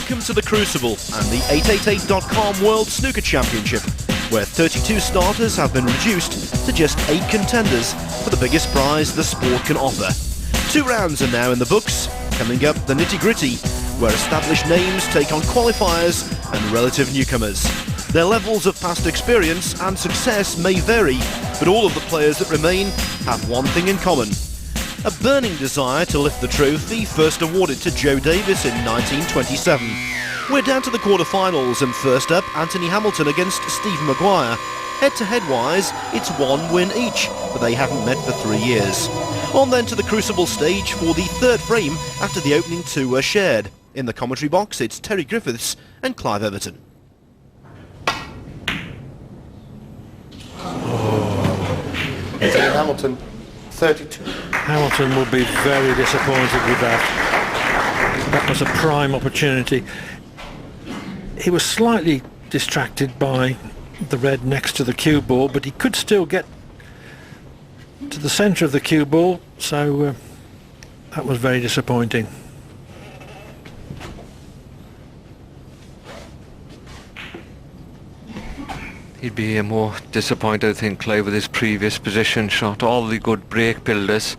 Welcome to the Crucible and the 888.com World Snooker Championship, where 32 starters have been reduced to just 8 contenders for the biggest prize the sport can offer. 2 rounds are now in the books. Coming up, the nitty-gritty, where established names take on qualifiers and relative newcomers. Their levels of past experience and success may vary, but all of the players that remain have one thing in common: a burning desire to lift the trophy first awarded to Joe Davis in 1927. We're down to the quarterfinals, and first up, Anthony Hamilton against Steve Maguire. Head-to-head wise, it's 1 win each, but they haven't met for 3 years. On then to the Crucible stage for the 3rd frame after the opening 2 were shared. In the commentary box, it's Terry Griffiths and Clive Everton. Anthony Hamilton, 32. Hamilton will be very disappointed with that. That was a prime opportunity. He was slightly distracted by the red next to the cue ball, but he could still get to the centre of the cue ball, so that was very disappointing. He'd be more disappointed, I think, Clive, with his previous position shot. All the good break builders,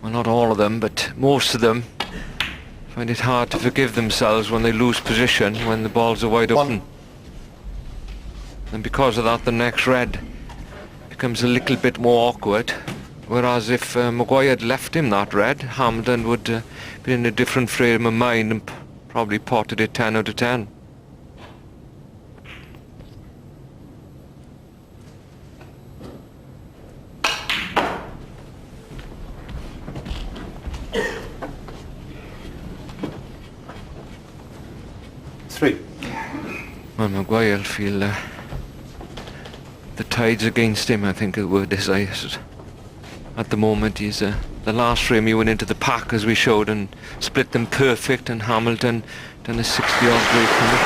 well, not all of them, but most of them, find it hard to forgive themselves when they lose position, when the balls are wide open. And because of that, the next red becomes a little bit more awkward. Whereas if Maguire had left him that red, Hamilton would be in a different frame of mind and probably potted it 10 out of 10. Well, Maguire will feel the tide's against him, I think the word is. At the moment, he's the last frame he went into the pack, as we showed, and split them perfect, and Hamilton done a 60-odd break from it.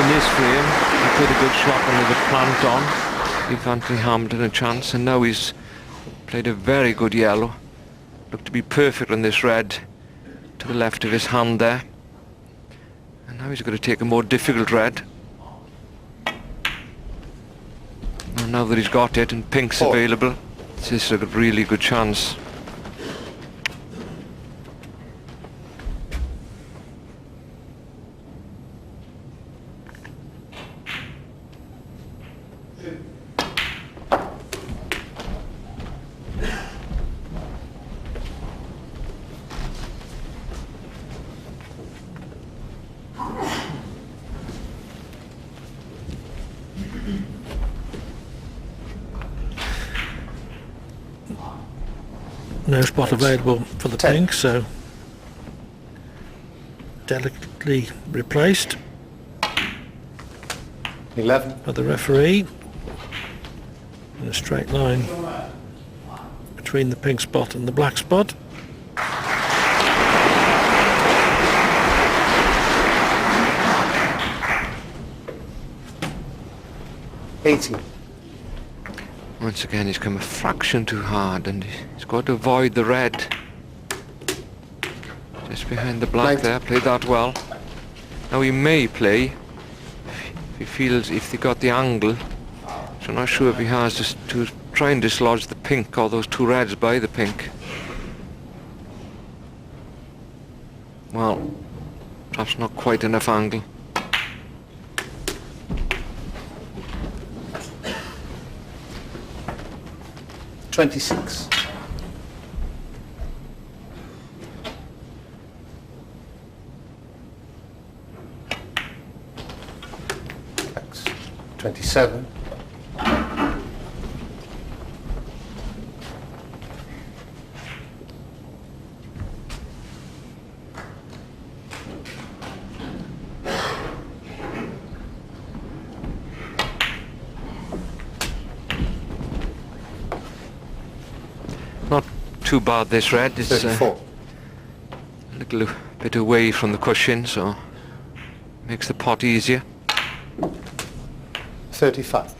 In this frame, he played a good shot and with a plant on, gave Anthony Hamilton a chance, and now he's played a very good yellow. Looked to be perfect on this red to the left of his hand there. And now he's got to take a more difficult red. And now that he's got it and pink's available, this is a really good chance. No spot available for the pink, so delicately replaced 11 by the referee in a straight line between the pink spot and the black spot. Once again, he's come a fraction too hard, and he's got to avoid the red. Just behind the black there, played that well. Now he may play, if he feels, if they got the angle, so I'm not sure if he has, just to try and dislodge the pink, or those 2 reds by the pink. Well, perhaps not quite enough angle. 26. Thanks. 27. Not too bad, this red. It's a little bit away from the cushion, so makes the pot easier. 35.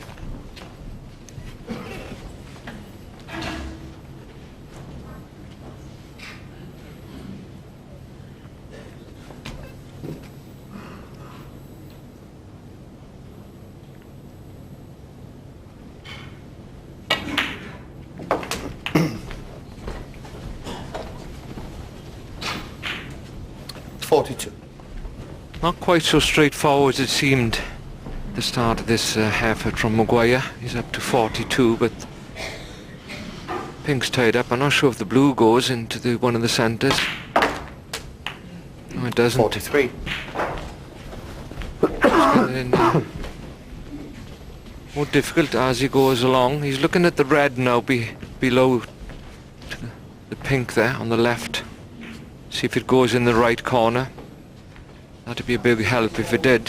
42. Not quite so straightforward as it seemed at the start of this effort from Maguire. He's up to 42, but pink's tied up. I'm not sure if the blue goes into one of the centres. No, it doesn't. 43. And then, more difficult as he goes along. He's looking at the red now below to the pink there on the left. See if it goes in the right corner. That'd be a big help if it did.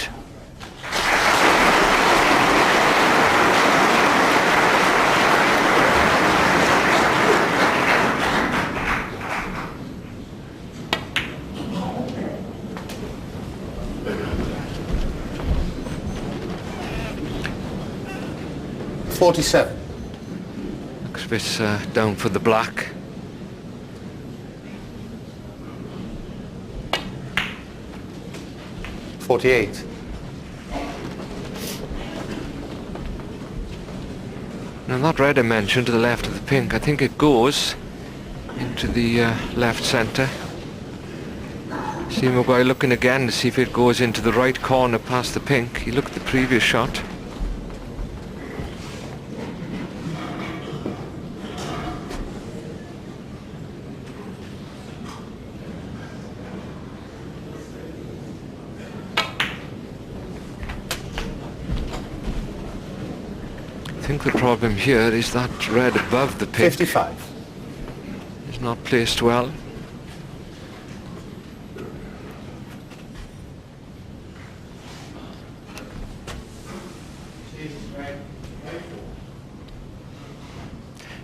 $47. Looks a bit down for the black. $48. Now that red I mentioned to the left of the pink, I think it goes into the left centre. See Maguire looking again to see if it goes into the right corner past the pink. He looked at the previous shot. I think the problem here is that red above the pink 55. is not placed well.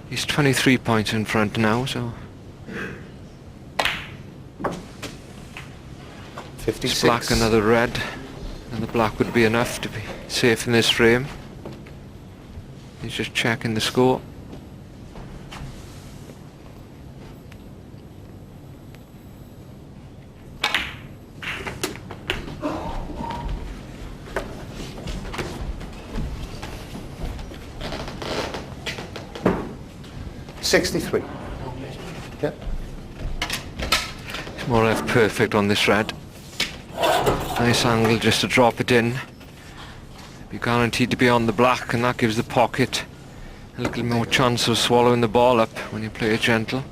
He's 23 points in front now, so 56. it's black, another red, and the black would be enough to be safe in this frame. He's just checking the score. $63. Yep. It's more or less perfect on this red. Nice angle just to drop it in. Be guaranteed to be on the black, and that gives the pocket a little more chance of swallowing the ball up when you play it gentle.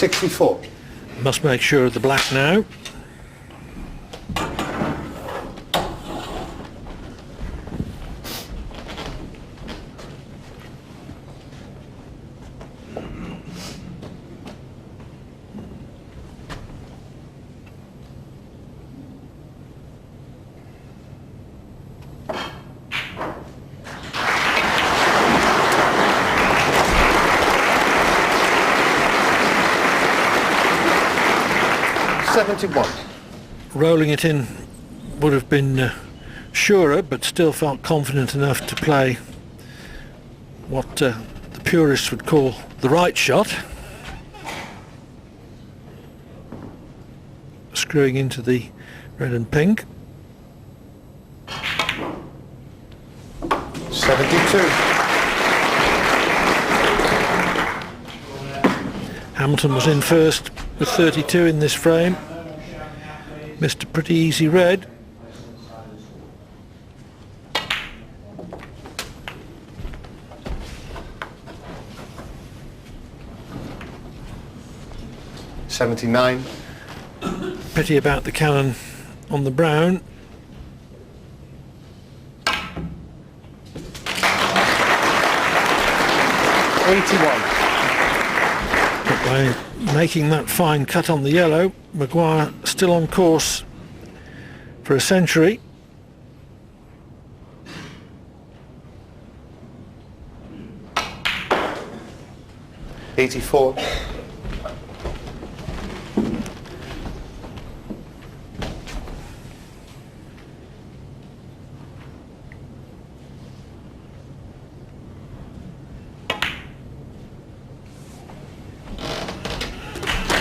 $64. Must make sure of the black now. $71. Rolling it in would have been surer, but still felt confident enough to play what the purists would call the right shot. Screwing into the red and pink. 72. Hamilton was in first with 32 in this frame. Missed a pretty easy red. $79. Pity about the cannon on the brown. $81. But by making that fine cut on the yellow, Maguire still on course for a century. $84.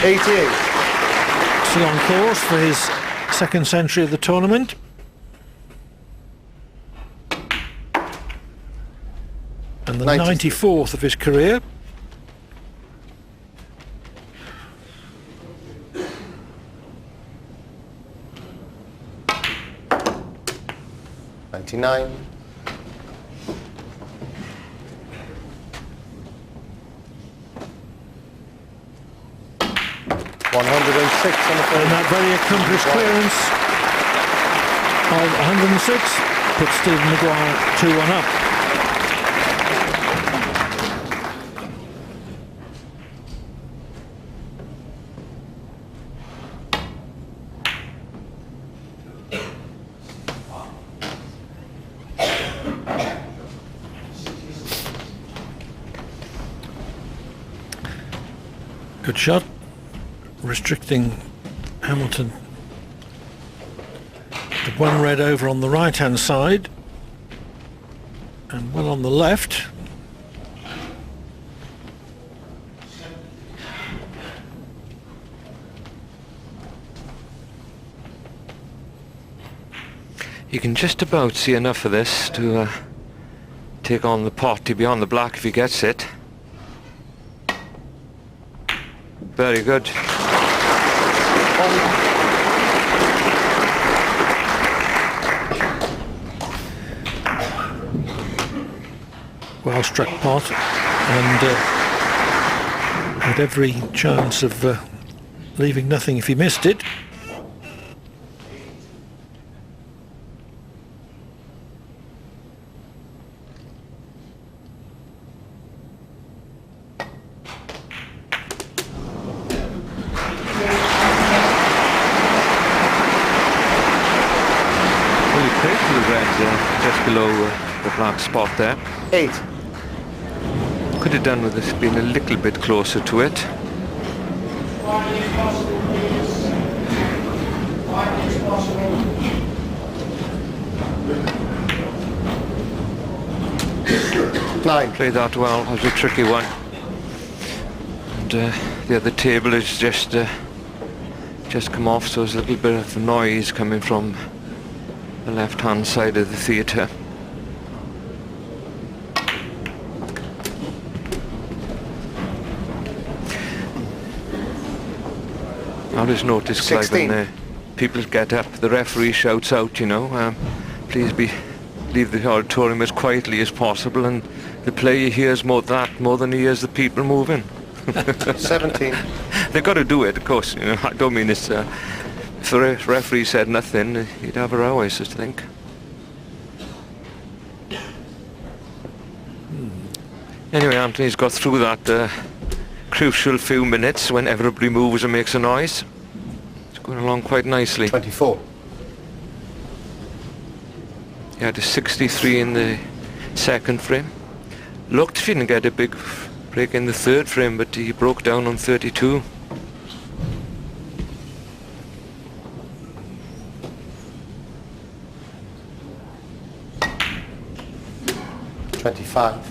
88. Still on course for his second century of the tournament. And the 94th of his career. $99. $106 on the And phone. that very accomplished clearance of 106 puts Stephen Maguire 2-1 up. Good shot, restricting Hamilton. The one red over on the right hand side and one on the left. You can just about see enough of this to take on the pot. He'll be on the black if he gets it. Very good. Well struck pot, and had every chance of leaving nothing if he missed it. Just below the black spot there. 8. Could have done with this being a little bit closer to it. Nine. Played that well. That was a tricky one. And the other table is just come off, so there's a little bit of noise coming from the left-hand side of the theatre. I always notice, Clive, when people get up, the referee shouts out, you know, please leave the auditorium as quietly as possible, and the player hears more than he hears the people moving. 17. They've got to do it, of course. You know, I don't mean it's. If the referee said nothing, he'd have a row, I just think. Anyway, Anthony's got through that crucial few minutes when everybody moves and makes a noise. It's going along quite nicely. 24. He had a 63 in the second frame. Looked if he didn't get a big break in the third frame, but he broke down on 32. $25.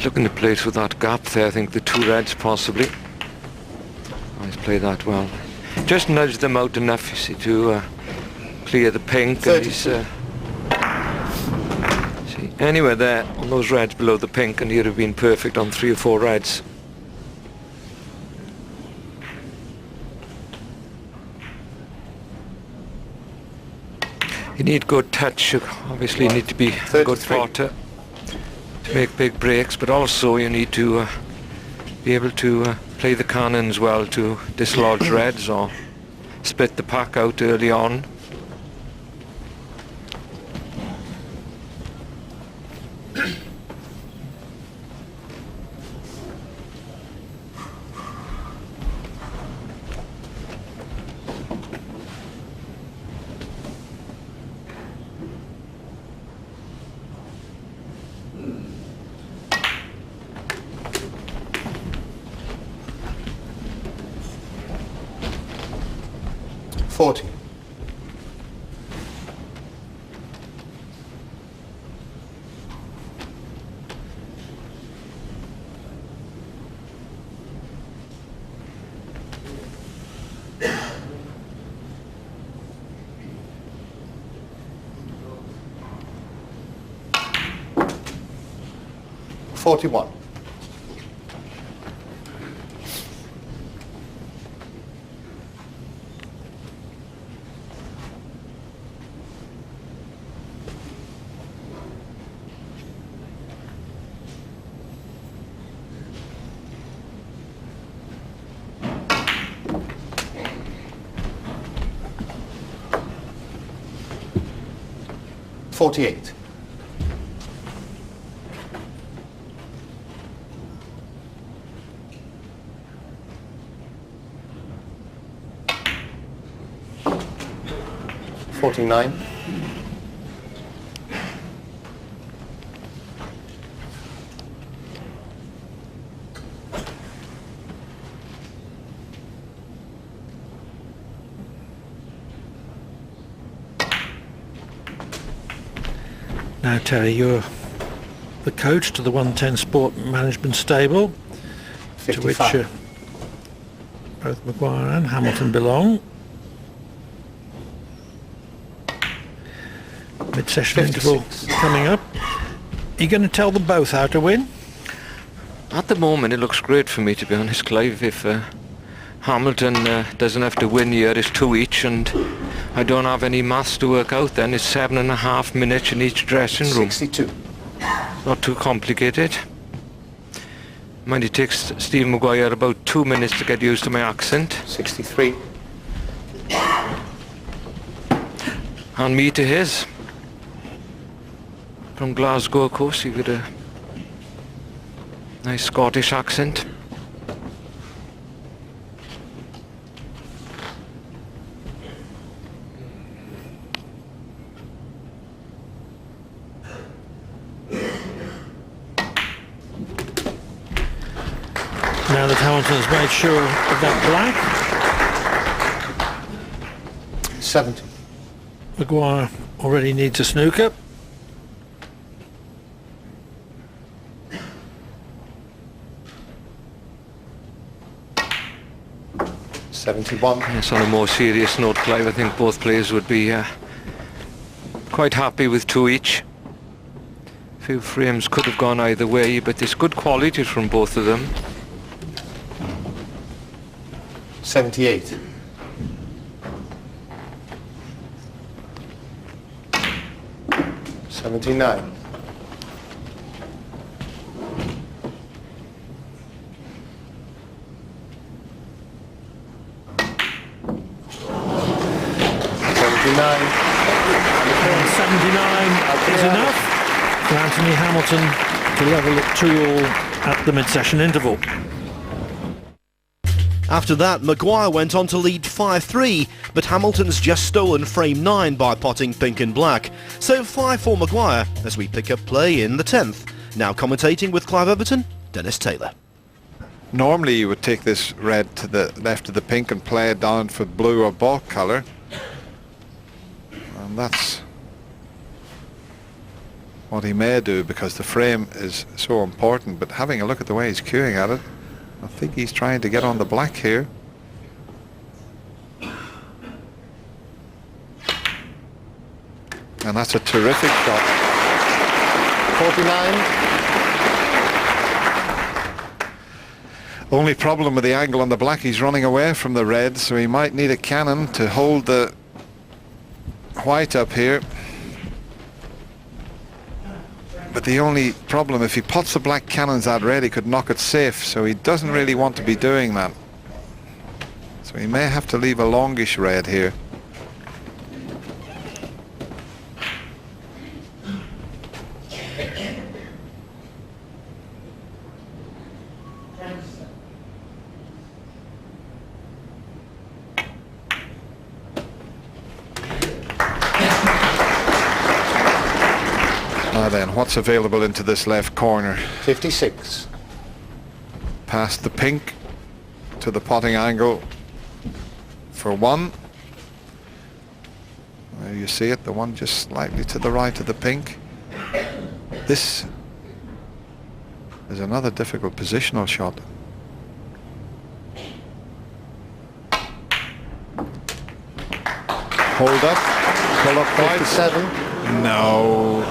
Looking to play through that gap there. I think the two reds possibly. Oh, he's played that well. Just nudged them out enough, you see, to clear the pink. And he's, see, anywhere there on those reds below the pink, and he'd have been perfect on 3 or 4 reds. You need good touch. Obviously, you need to be a good potter to make big breaks, but also you need to be able to play the cannons well to dislodge reds or split the pack out early on. 40. $41. $48. $49. Now, Terry, you're the coach to the 110 Sport Management Stable, to which 55. both Maguire and Hamilton belong. Mid-session interval 56. coming up. Are you going to tell them both how to win? At the moment, it looks great for me, to be honest, Clive. If Hamilton doesn't have to win here, it's 2 each, and I don't have any maths to work out then. It's 7.5 minutes in each dressing room. 62. Not too complicated. Mind it takes Steve Maguire about 2 minutes to get used to my accent. 63. And me to his. From Glasgow, of course, he got a nice Scottish accent. Now that Hamilton's made sure of that black, 70. Maguire already needs a snooker. $71. Yes, on a more serious note, Clive, I think both players would be quite happy with 2 each. A few frames could have gone either way, but there's good quality from both of them. 78. $79. And 79 is enough for Anthony Hamilton to level at 2-all at the mid-session interval. After that, Maguire went on to lead 5-3, but Hamilton's just stolen frame 9 by potting pink and black. So 5-4 Maguire as we pick up play in the 10th. Now commentating with Clive Everton, Dennis Taylor. Normally you would take this red to the left of the pink and play it down for blue or balk colour. And that's what he may do because the frame is so important. But having a look at the way he's queuing at it, I think he's trying to get on the black here. And that's a terrific shot. 49. Only problem with the angle on the black, he's running away from the red, so he might need a cannon to hold the white up here. But the only problem, if he pots the black cannons out red, he could knock it safe, so he doesn't really want to be doing that. So he may have to leave a longish red here. Now then, what's available into this left corner? 56. Past the pink to the potting angle for 1. There you see it, the one just slightly to the right of the pink. This is another difficult positional shot. Hold up, pull up wide. 57. No,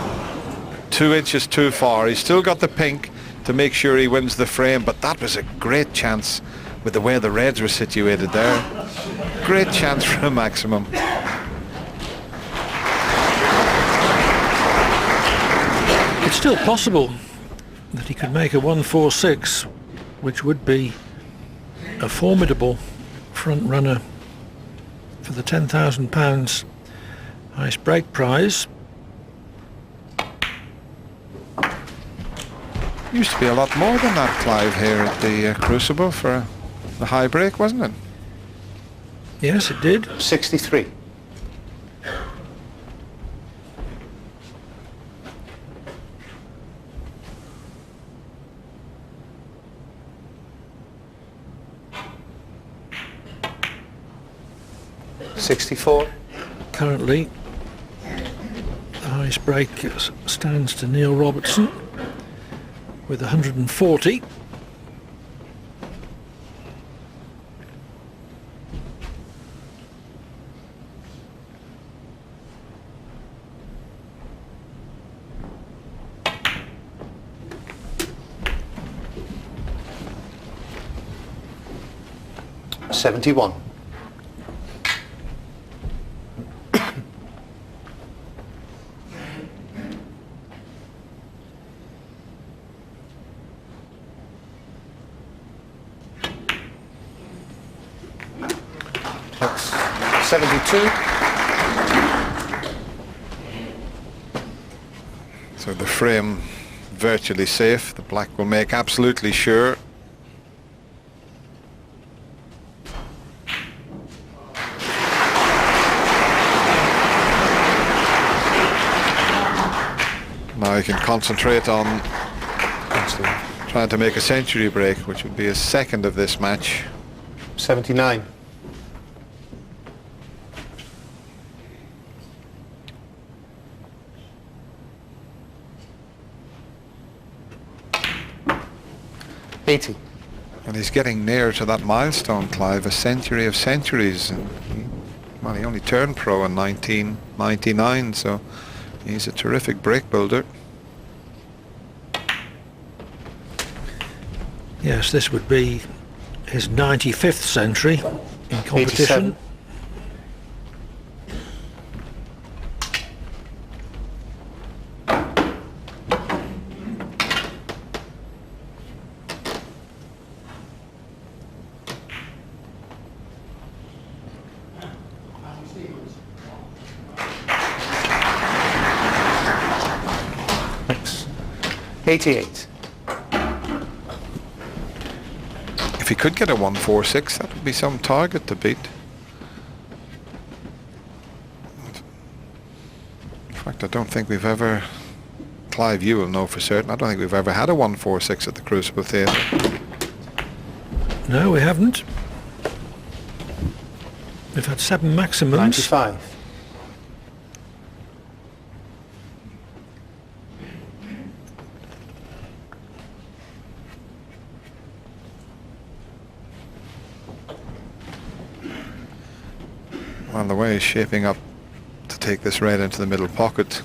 2 inches too far. He's still got the pink to make sure he wins the frame, but that was a great chance with the way the reds were situated there. Great chance for a maximum. It's still possible that he could make a 146, which would be a formidable front runner for the £10,000 ice break prize. Used to be a lot more than that, Clive, here at the Crucible for the high break, wasn't it? Yes, it did. 63. Currently, the highest break stands to Neil Robertson with 140. $71. That's 72. So the frame virtually safe. The black will make absolutely sure. Now he can concentrate on trying to make a century break, which would be his second of this match. 79. $80. And he's getting near to that milestone, Clive, a century of centuries. And well, he only turned pro in 1999, so he's a terrific break builder. Yes, this would be his 95th century in competition. 87. Thanks. 88. If he could get a 146, that would be some target to beat. In fact, I don't think we've ever, Clive, you will know for certain, I don't think we've ever had a 146 at the Crucible Theatre. No, we haven't. We've had 7 maximums. 95. On the way, he's shaping up to take this red into the middle pocket.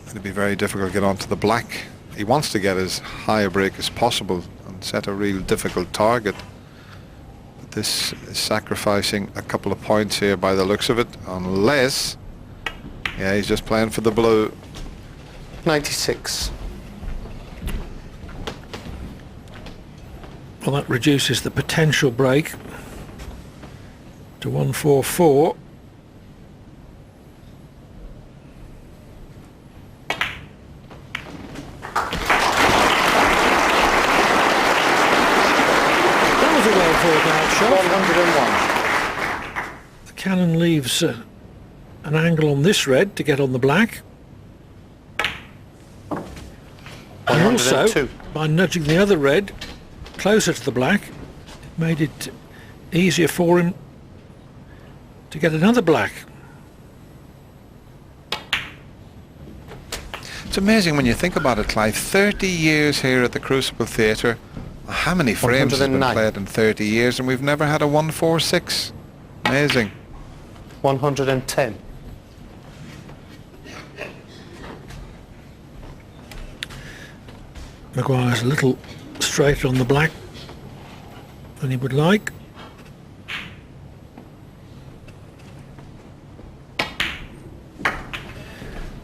It'll be very difficult to get onto the black. He wants to get as high a break as possible and set a real difficult target. But this is sacrificing a couple of points here by the looks of it, unless, yeah, he's just playing for the blue. 96. Well, that reduces the potential break to 144. That was a well thought out shot. 101. The cannon leaves an angle on this red to get on the black. And also, 102. by nudging the other red closer to the black, it made it easier for him to get another black. It's amazing when you think about it, Clive. 30 years here at the Crucible Theatre. How many frames has been 109. played in 30 years, and we've never had a 146. Amazing. 110. Maguire's a little straighter on the black than he would like.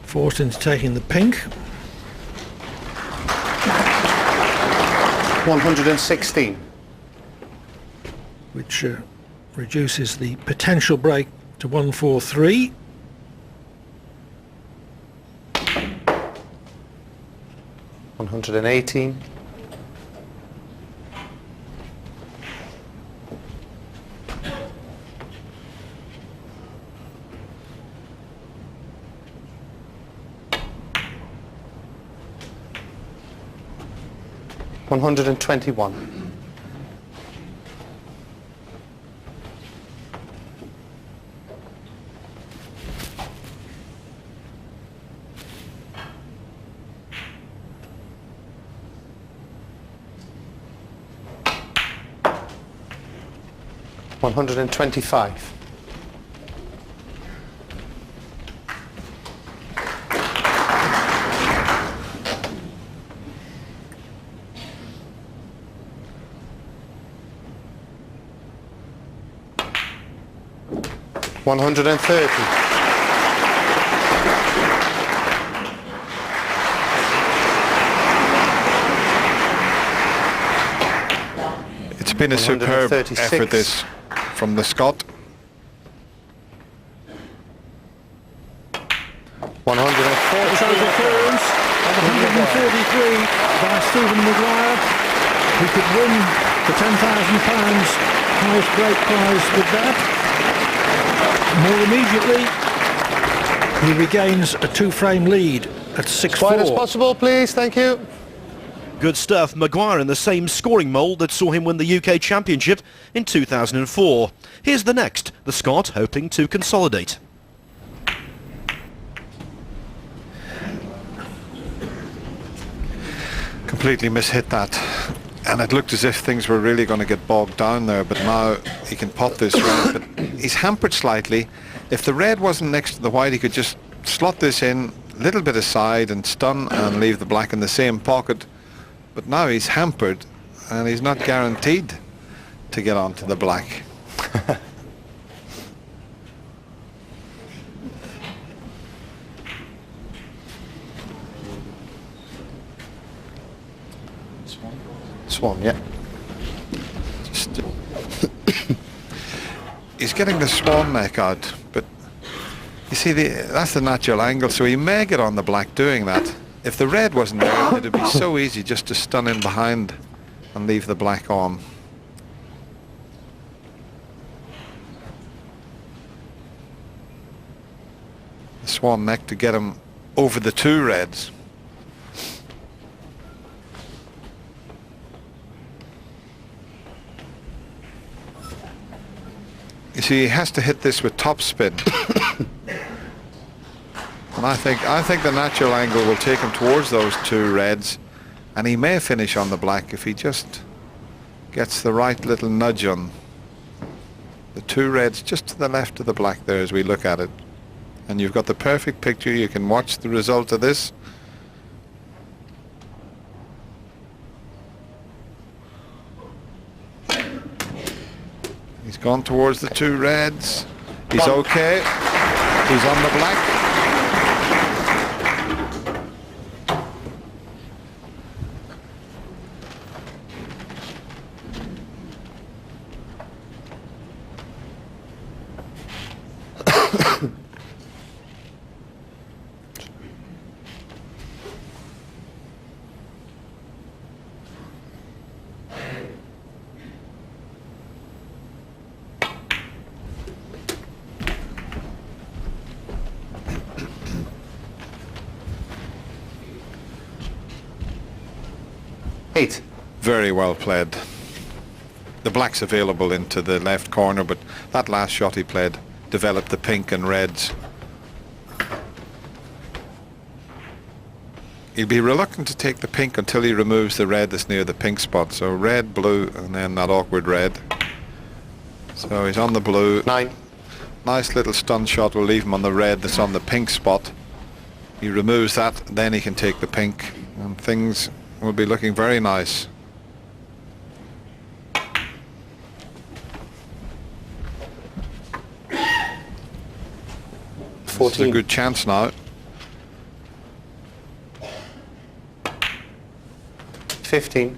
Forced into taking the pink. 116. Which reduces the potential break to 143. $118. $121. $125. $130. It's been a superb 136. effort, this, from the Scot. 140. It's over clearance of 143 by Stephen Maguire. He could win the £10,000 highest break prize with that. More immediately, he regains a two-frame lead at 6-4. Wide as possible, please. Thank you. Good stuff. Maguire in the same scoring mould that saw him win the UK Championship in 2004. Here's the next, the Scot hoping to consolidate. Completely mishit that, and it looked as if things were really going to get bogged down there, but now he can pot this red, but he's hampered slightly. If the red wasn't next to the white, he could just slot this in, a little bit aside and stun and leave the black in the same pocket, but now he's hampered and he's not guaranteed to get onto the black. Swan, yeah. Just, he's getting the swan neck out, but you see, that's the natural angle, so he may get on the black doing that. If the red wasn't there, it'd be so easy just to stun in behind and leave the black on. The swan neck to get him over the two reds. You see, he has to hit this with topspin. And I think the natural angle will take him towards those two reds, and he may finish on the black if he just gets the right little nudge on the two reds just to the left of the black there as we look at it. And you've got the perfect picture. You can watch the result of this. He's gone towards the two reds. He's okay. He's on the black. Eight. Very well played. The black's available into the left corner, but that last shot he played develop the pink and reds. He'll be reluctant to take the pink until he removes the red that's near the pink spot. So red, blue, and then that awkward red. So he's on the blue. 9. Nice little stun shot will leave him on the red that's on the pink spot. He removes that, then he can take the pink, and things will be looking very nice. It's a good chance now. 15.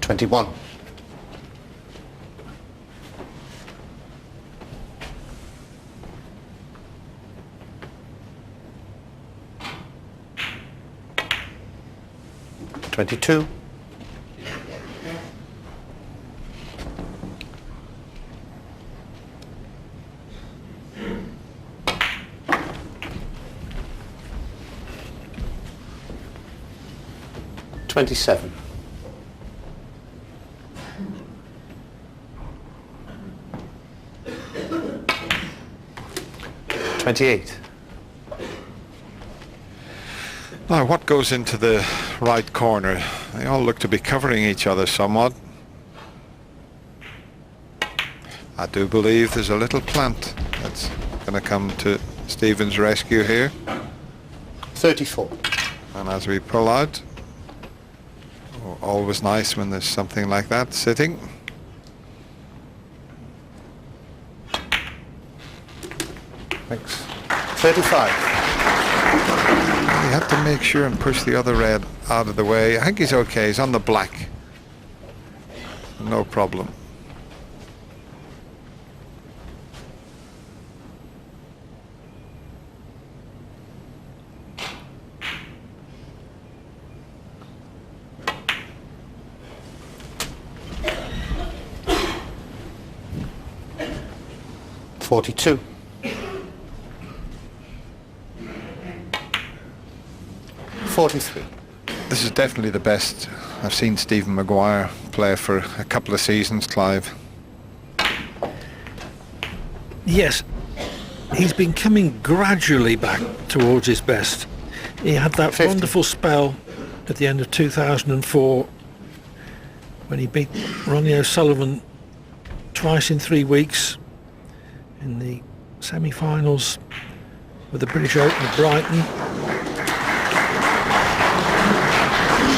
$21. $22. $27. $28. Now, what goes into the right corner? They all look to be covering each other somewhat. I do believe there's a little plant that's going to come to Stephen's rescue here. 34. And as we pull out, always nice when there's something like that sitting. Thanks. 35. You have to make sure and push the other red out of the way. I think he's okay. He's on the black. No problem. $42. $43. This is definitely the best I've seen Stephen Maguire play for a couple of seasons, Clive. Yes, he's been coming gradually back towards his best. He had that 50. wonderful spell at the end of 2004 when he beat Ronnie O'Sullivan twice in 3 weeks in the semi-finals with the British Open at Brighton,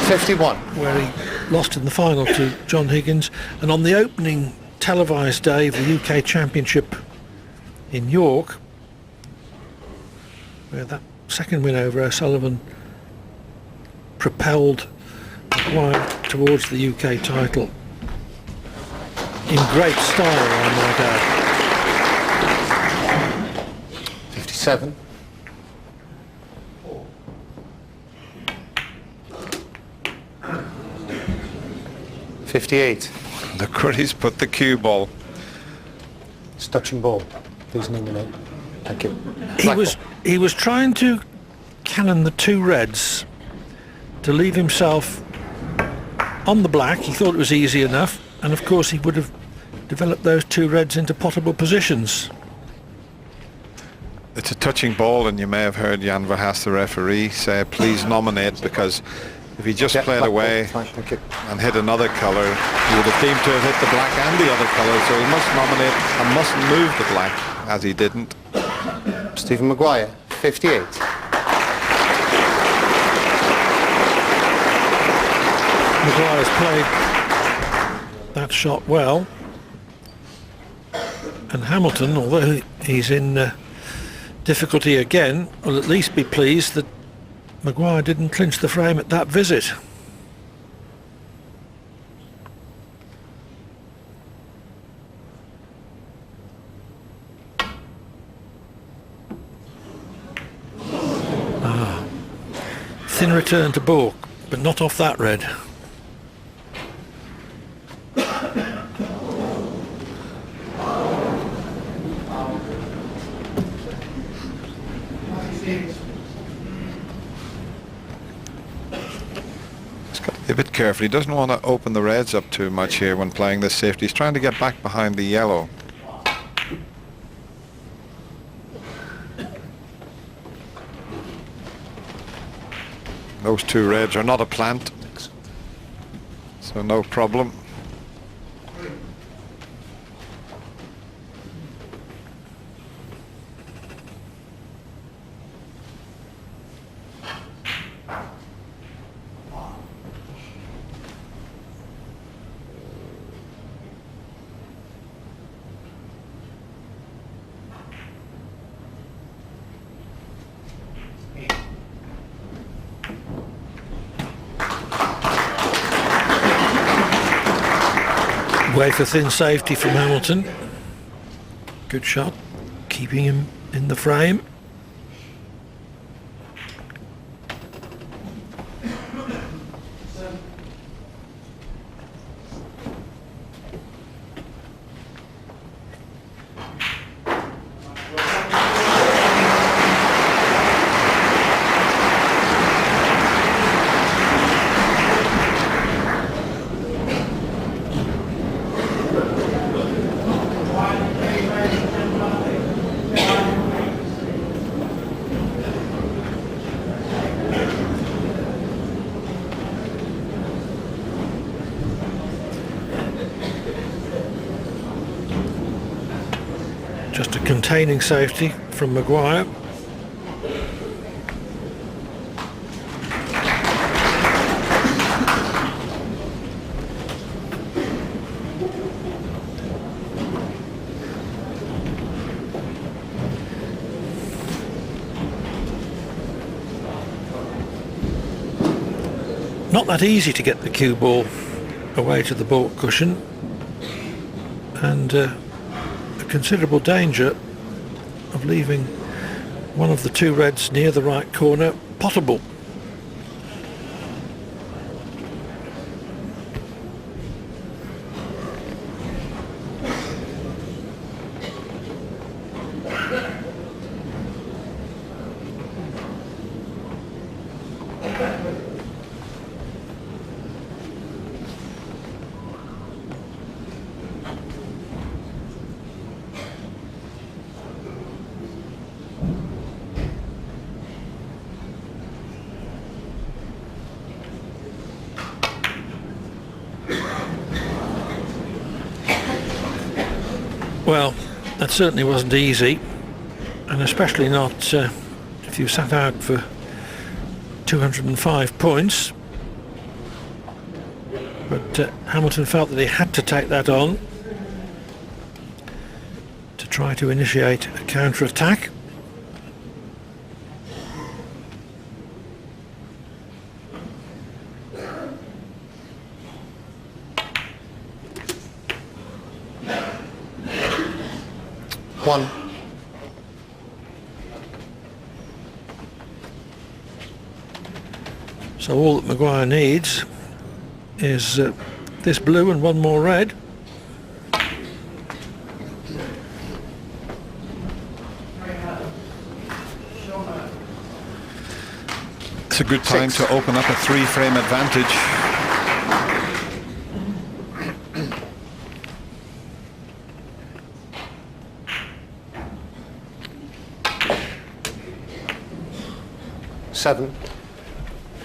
51. where he lost in the final to John Higgins, and on the opening televised day of the UK Championship in York, where that second win over O'Sullivan propelled Maguire towards the UK title in great style, I might add. 57. $58. Look where he's put the cue ball. It's touching ball. Please name the name. Thank you. He was trying to cannon the two reds to leave himself on the black. He thought it was easy enough, and of course he would have developed those two reds into potable positions. It's a touching ball, and you may have heard Jan Verhaas, the referee, say please nominate, because if he just played away Thank you. and hit another colour, he would have deemed to have hit the black and the other colour, so he must nominate and mustn't move the black, as he didn't. Stephen Maguire, 58. Maguire's played that shot well, and Hamilton, although he's in difficulty again, will at least be pleased that Maguire didn't clinch the frame at that visit. Thin return to baulk, but not off that red. He's got to be a bit careful. He doesn't want to open the reds up too much here when playing this safety. He's trying to get back behind the yellow. Those two reds are not a plant, so no problem. Wafer thin safety from Hamilton. Good shot, keeping him in the frame. Just a containing safety from Maguire. Not that easy to get the cue ball away to the baulk cushion, and considerable danger of leaving one of the two reds near the right corner potable. Well, that certainly wasn't easy, and especially not if you sat out for 205 points. But Hamilton felt that he had to take that on to try to initiate a counter-attack. One. So all that Maguire needs is this blue and one more red. It's a good time to open up a three-frame advantage. Seven.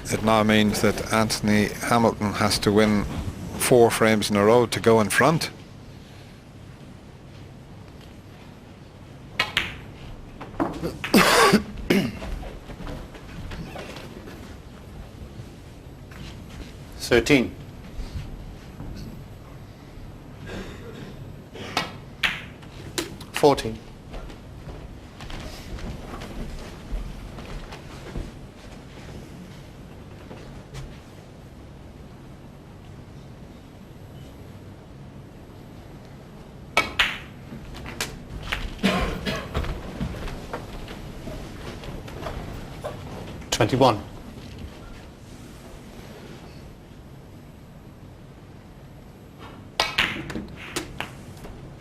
It now means that Anthony Hamilton has to win 4 frames in a row to go in front. $13. $14. $21.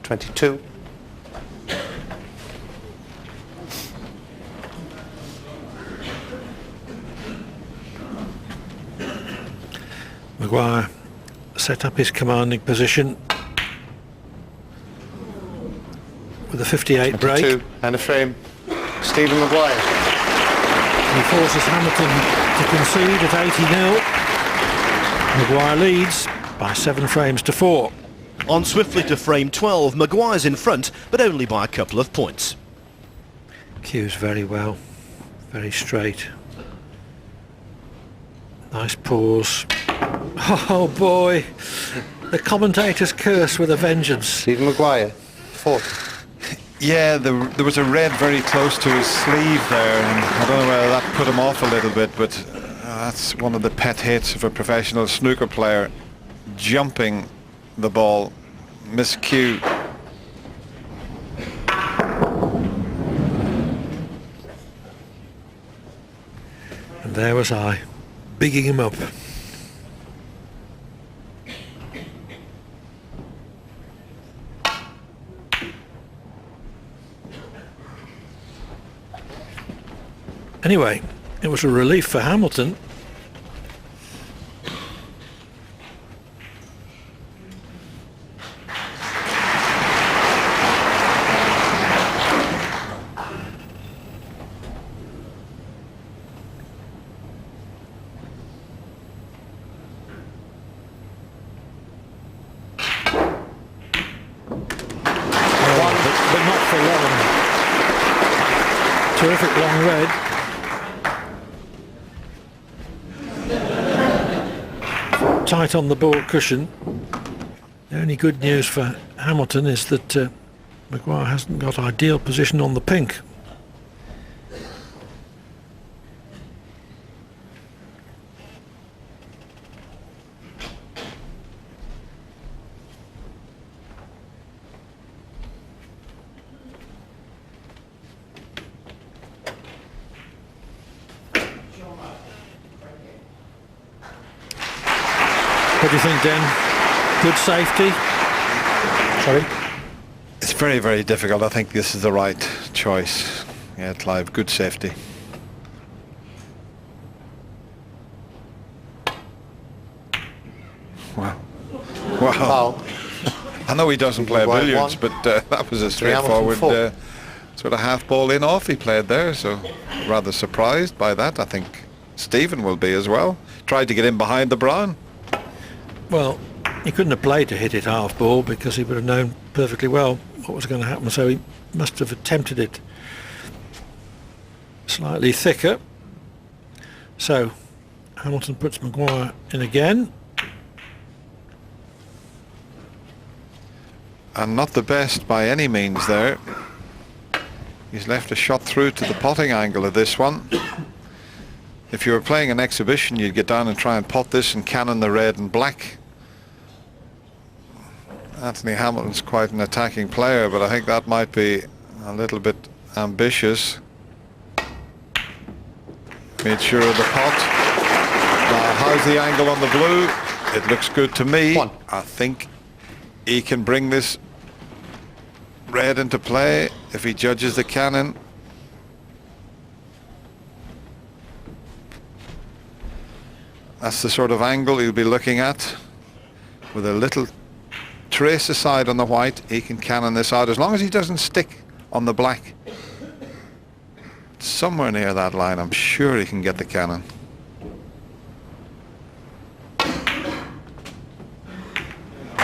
$22. Maguire set up his commanding position with a 58 break. 2 and a frame. Stephen Maguire. He forces Hamilton to concede at 80-0. Maguire leads by 7 frames to 4. On swiftly to frame 12, Maguire's in front, but only by a couple of points. Cues very well, very straight. Nice pause. Oh boy, the commentator's curse with a vengeance. Stephen Maguire. 40. Yeah, there was a red very close to his sleeve there, and I don't know whether that put him off a little bit, but that's one of the pet hates of a professional snooker player, jumping the ball, miscue. And there was I, bigging him up. Anyway, it was a relief for Hamilton. But not for long. Terrific long red. Tight on the ball cushion. The only good news for Hamilton is that Maguire hasn't got ideal position on the pink. What do you think, Den? Good safety? Sorry? It's very, very difficult. I think this is the right choice. Yeah, Clive, good safety. Wow. Wow. Foul. I know he doesn't play Maguire billiards, won. but that was a straightforward sort of half ball in off he played there, so rather surprised by that. I think Stephen will be as well. Tried to get in behind the brown. Well, he couldn't have played to hit it half ball because he would have known perfectly well what was going to happen, so he must have attempted it slightly thicker. So Hamilton puts Maguire in again. And not the best by any means there. He's left a shot through to the potting angle of this one. If you were playing an exhibition, you'd get down and try and pot this and cannon the red and black. Anthony Hamilton's quite an attacking player, but I think that might be a little bit ambitious. Made sure of the pot. Now, how's the angle on the blue? It looks good to me. I think he can bring this red into play if he judges the cannon. That's the sort of angle he'll be looking at. With a little trace aside on the white, he can cannon this out as long as he doesn't stick on the black. Somewhere near that line, I'm sure he can get the cannon.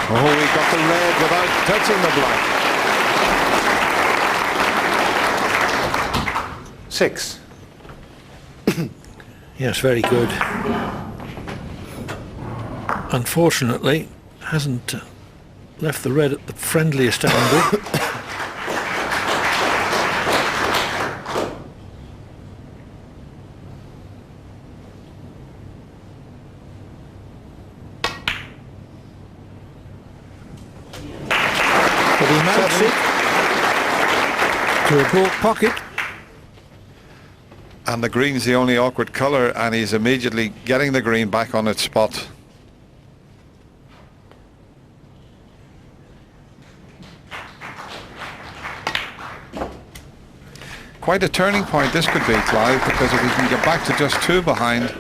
Oh, he got the red without touching the black. 6. Yes, very good. Unfortunately, hasn't left the red at the friendliest angle. But he mounts it to a baulk pocket. And the green's the only awkward colour, and he's immediately getting the green back on its spot. Quite a turning point this could be, Clive, because if he can get back to just 2 behind,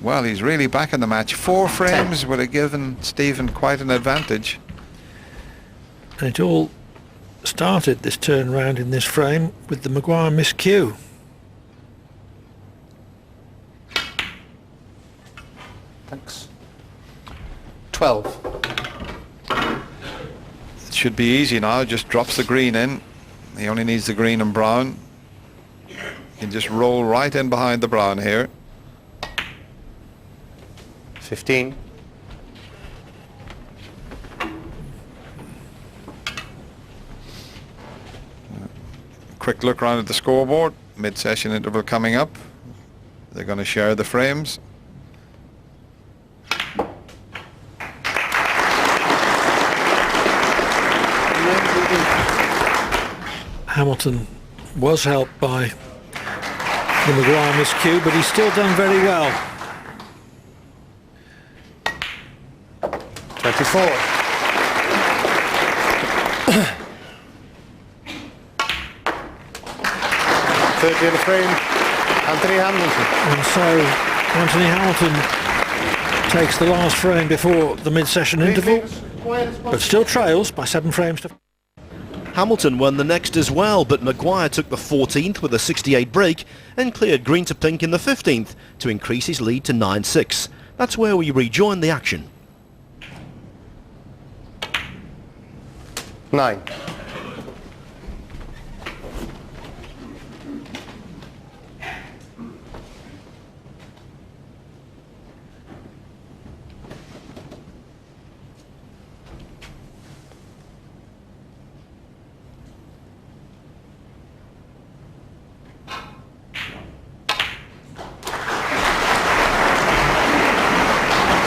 Well, he's really back in the match. 4 frames would have given Stephen quite an advantage. And it all started, this turnaround in this frame, with the Maguire miscue. Thanks. 12. It should be easy now. Just drops the green in. He only needs the green and brown. He can just roll right in behind the brown here. 15. Quick look round at the scoreboard. Mid-session interval coming up. They're going to share the frames. Hamilton was helped by the Maguire miscue, but he's still done very well. 24. Third in the frame, Anthony Hamilton. And so Anthony Hamilton takes the last frame before the mid-session interval, but still trails by 7 frames to... Hamilton won the next as well, but Maguire took the 14th with a 68 break and cleared green to pink in the 15th to increase his lead to 9-6. That's where we rejoin the action. 9.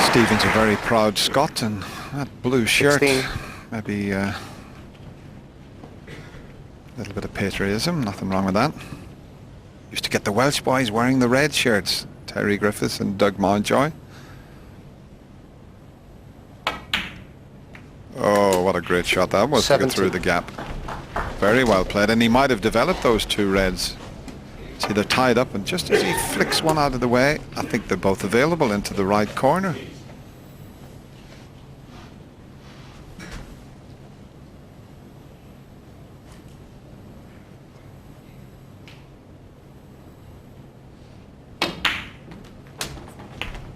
Stephen's a very proud Scot, and that blue shirt, 16. maybe a little bit of patriotism, nothing wrong with that. Used to get the Welsh boys wearing the red shirts, Terry Griffiths and Doug Mountjoy. Oh, what a great shot that was to get through the gap. Very well played, and he might have developed those 2 reds. See, they're tied up, and just as he flicks one out of the way, I think they're both available into the right corner.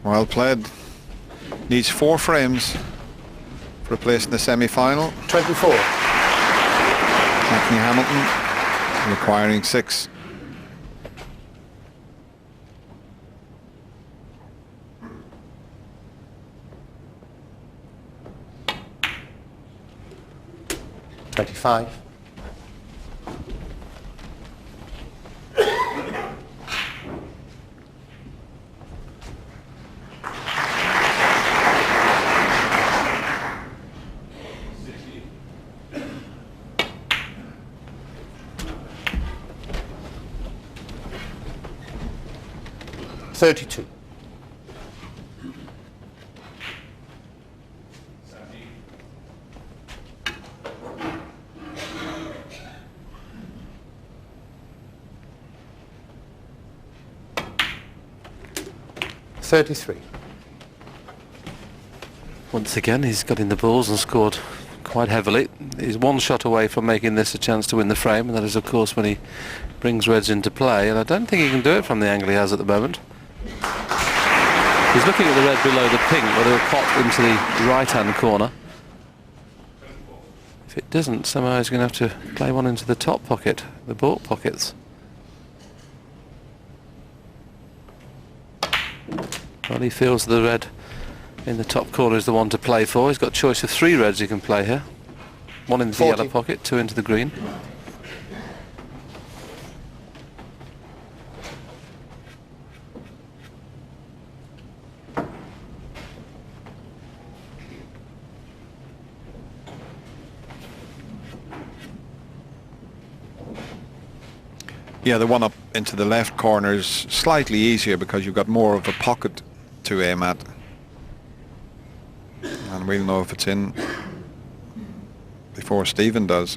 Well played. Needs 4 frames for a place in the semi-final. 24. Anthony Hamilton requiring 6. $25. $32. $33. Once again, he's got in the balls and scored quite heavily. He's 1 shot away from making this a chance to win the frame, and that is, of course, when he brings reds into play. And I don't think he can do it from the angle he has at the moment. He's looking at the red below the pink, where they will pop into the right-hand corner. If it doesn't, somehow he's going to have to play one into the top pocket, the baulk pockets. Well, he feels the red in the top corner is the one to play for. He's got a choice of 3 reds he can play here. 1 into 40. the yellow pocket, 2 into the green. Yeah, the one up into the left corner is slightly easier because you've got more of a pocket to aim at. And we'll know if it's in before Stephen does.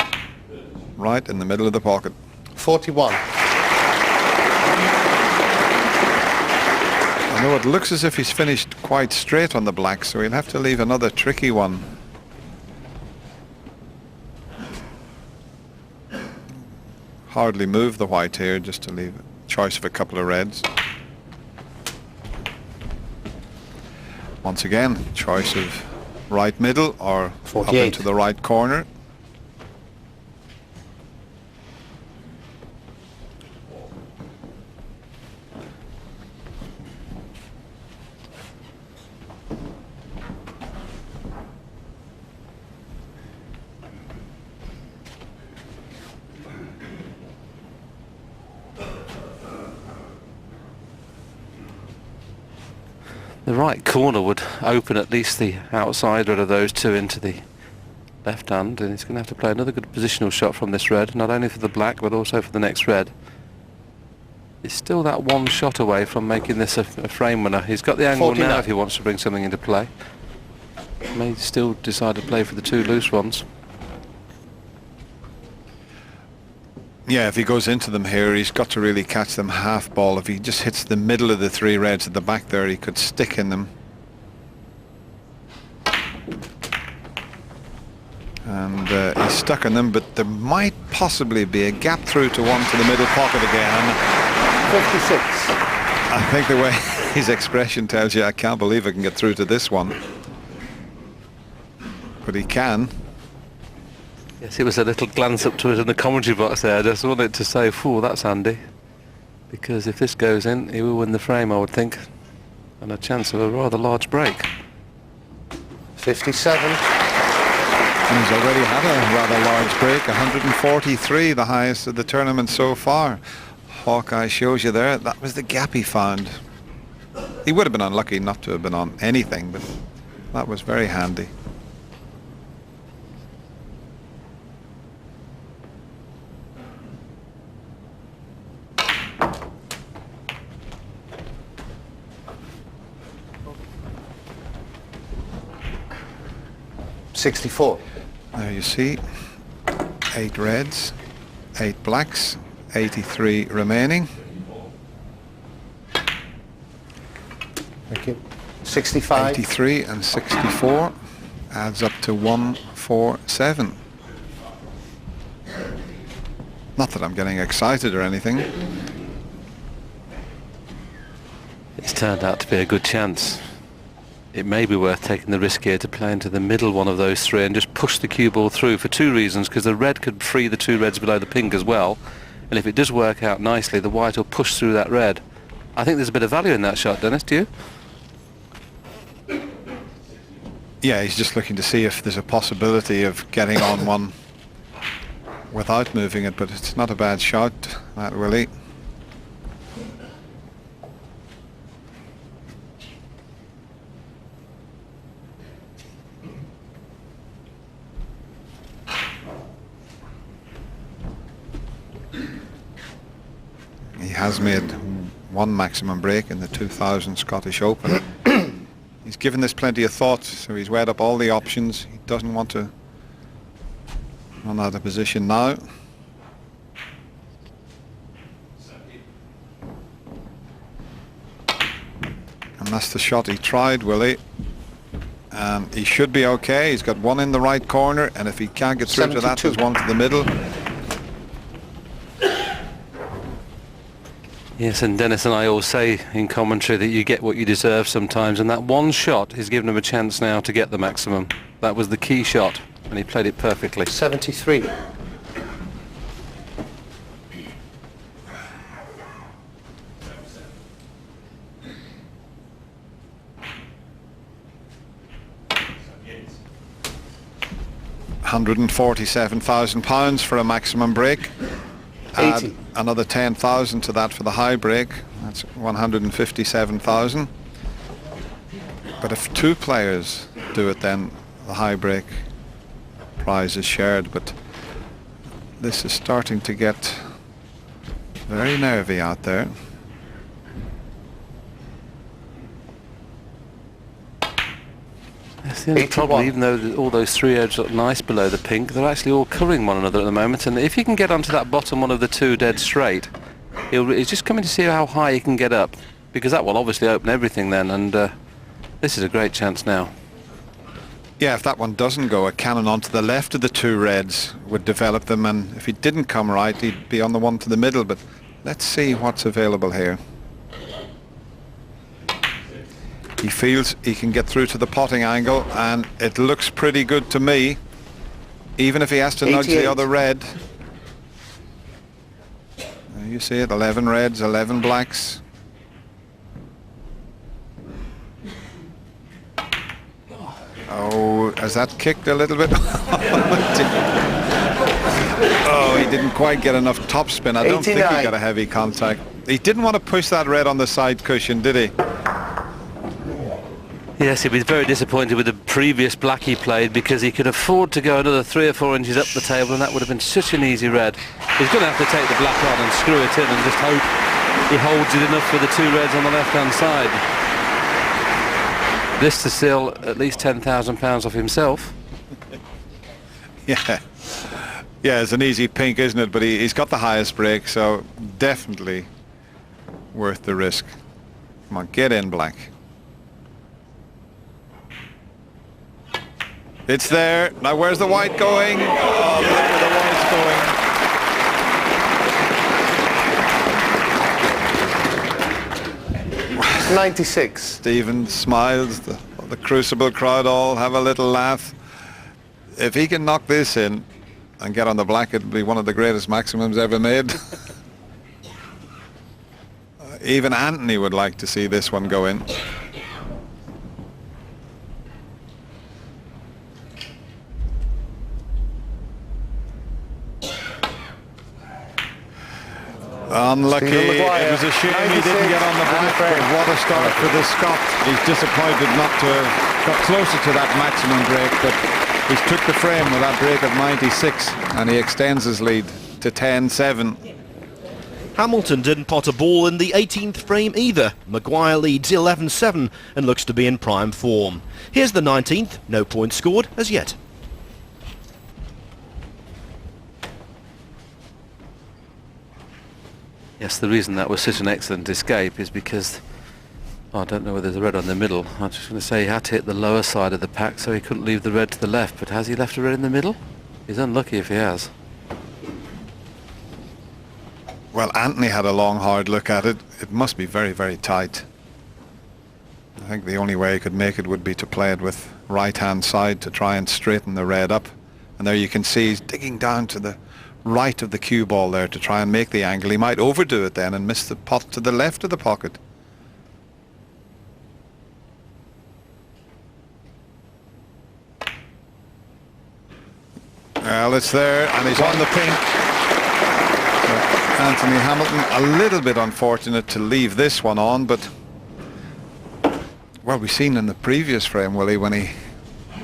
Right in the middle of the pocket. 41. And No, it looks as if he's finished quite straight on the black, so he'll have to leave another tricky one. Hardly move the white here, just to leave a choice of a couple of reds. Once again, choice of right middle or 48. up into the right corner. The right corner would open at least the outside red of those two into the left hand, and he's going to have to play another good positional shot from this red, not only for the black but also for the next red. He's still that one shot away from making this a frame winner. He's got the angle 49. now if he wants to bring something into play. May still decide to play for the two loose ones. Yeah, if he goes into them here, he's got to really catch them half ball. If he just hits the middle of the three reds at the back there, he could stick in them. And he's stuck in them, but there might possibly be a gap through to one to the middle pocket again. 56. I think the way his expression tells you, I can't believe I can get through to this one. But he can. Yes, it was a little glance up to it in the commentary box there. I just wanted to say, "Phew, that's handy." Because if this goes in, he will win the frame, I would think. And a chance of a rather large break. 57. And he's already had a rather large break, 143, the highest of the tournament so far. Hawkeye shows you there, that was the gap he found. He would have been unlucky not to have been on anything, but that was very handy. $64. There you see, 8 reds, 8 blacks, 83 remaining. Thank you. 65. 83 and 64 adds up to 147. Not that I'm getting excited or anything. It's turned out to be a good chance. It may be worth taking the risk here to play into the middle one of those three and just push the cue ball through for two reasons, because the red could free the two reds below the pink as well, and if it does work out nicely, the white will push through that red. I think there's a bit of value in that shot, Dennis, do you? Yeah, he's just looking to see if there's a possibility of getting on one without moving it, but it's not a bad shot, that Willie. He has made one maximum break in the 2000 Scottish Open. He's given this plenty of thought, so he's weighed up all the options. He doesn't want to run out of position now. And that's the shot he tried, Willie. And he should be okay. He's got one in the right corner, and if he can't get through to that, there's one to the middle. Yes, and Dennis and I all say in commentary that you get what you deserve sometimes, and that one shot has given him a chance now to get the maximum. That was the key shot, and he played it perfectly. 73. £147,000 for a maximum break. 80. Add another 10,000 to that for the high break. That's 157,000. But if two players do it, then the high break prize is shared. But this is starting to get very nervy out there. That's the only problem, even though all those three reds look nice below the pink, they're actually all covering one another at the moment, and if he can get onto that bottom one of the two dead straight, he's just coming to see how high he can get up. because that will obviously open everything then, and this is a great chance now. Yeah, if that one doesn't go, a cannon onto the left of the two reds would develop them, and if he didn't come right, he'd be on the one to the middle. But let's see what's available here. He feels he can get through to the potting angle, and it looks pretty good to me, even if he has to nudge the other red. You see it, 11 reds, 11 blacks. Oh, has that kicked a little bit? Oh, he didn't quite get enough topspin. I don't think he got a heavy contact. He didn't want to push that red on the side cushion, did he? Yes, he was very disappointed with the previous black he played, because he could afford to go another 3 or 4 inches up the table, and that would have been such an easy red. He's going to have to take the black on and screw it in and just hope he holds it enough for the two reds on the left-hand side. This to steal at least £10,000 off himself. Yeah. Yeah, it's an easy pink, isn't it? But he's got the highest break, so definitely worth the risk. Come on, get in, black. It's there. Now where's the white going? Oh, look where the white's going. 96. Stephen smiles. The Crucible crowd all have a little laugh. If he can knock this in and get on the black, it'll be one of the greatest maximums ever made. Even Anthony would like to see this one go in. Unlucky. It was a shame he didn't get on the black, but what a start for the Scot. He's disappointed not to have got closer to that maximum break, but he's took the frame with that break of 96, and he extends his lead to 10-7. Hamilton didn't pot a ball in the 18th frame either. Maguire leads 11-7 and looks to be in prime form. Here's the 19th, no points scored as yet. Yes, the reason that was such an excellent escape is because, I don't know whether there's a red on the middle. I was just going to say he had to hit the lower side of the pack, so he couldn't leave the red to the left. But has he left a red in the middle? He's unlucky if he has. Well, Anthony had a long, hard look at it. It must be very, very tight. I think the only way he could make it would be to play it with right-hand side to try and straighten the red up. And there you can see he's digging down to the right of the cue ball there to try and make the angle. He might overdo it then and miss the pot to the left of the pocket. Well, it's there, and he's on the pink. Anthony Hamilton, a little bit unfortunate to leave this one on, but well, we've seen in the previous frame, Willie, when he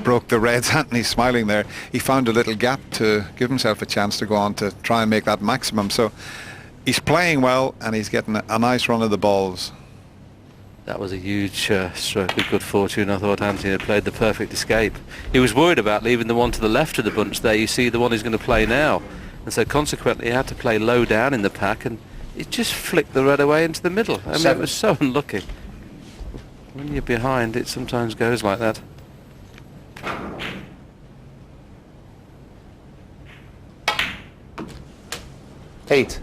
broke the reds, Anthony's smiling there, he found a little gap to give himself a chance to go on to try and make that maximum. So he's playing well, and he's getting a nice run of the balls. That was a huge stroke of good fortune. I thought Anthony had played the perfect escape. He was worried about leaving the one to the left of the bunch there. You see the one he's going to play now. And so consequently he had to play low down in the pack, and it just flicked the red away into the middle. I mean, it was so unlucky. When you're behind, it sometimes goes like that. Eight.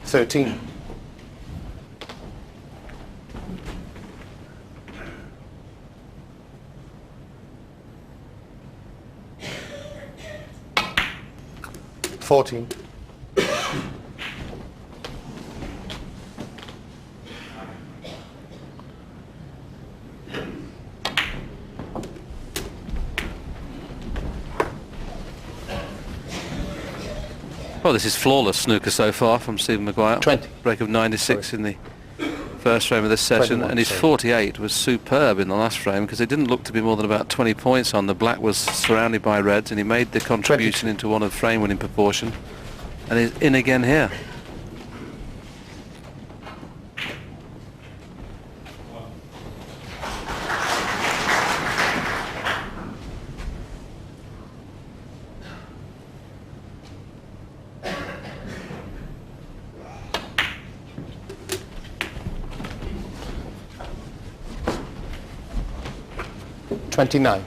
$13. $14. Well, this is flawless snooker so far from Stephen Maguire. 20. Break of 96 in the first frame of this session, 21, and his sorry. 48 was superb in the last frame because it didn't look to be more than about 20 points on. The black was surrounded by reds, and he made the contribution into one of frame winning proportion, and he's in again here. $29.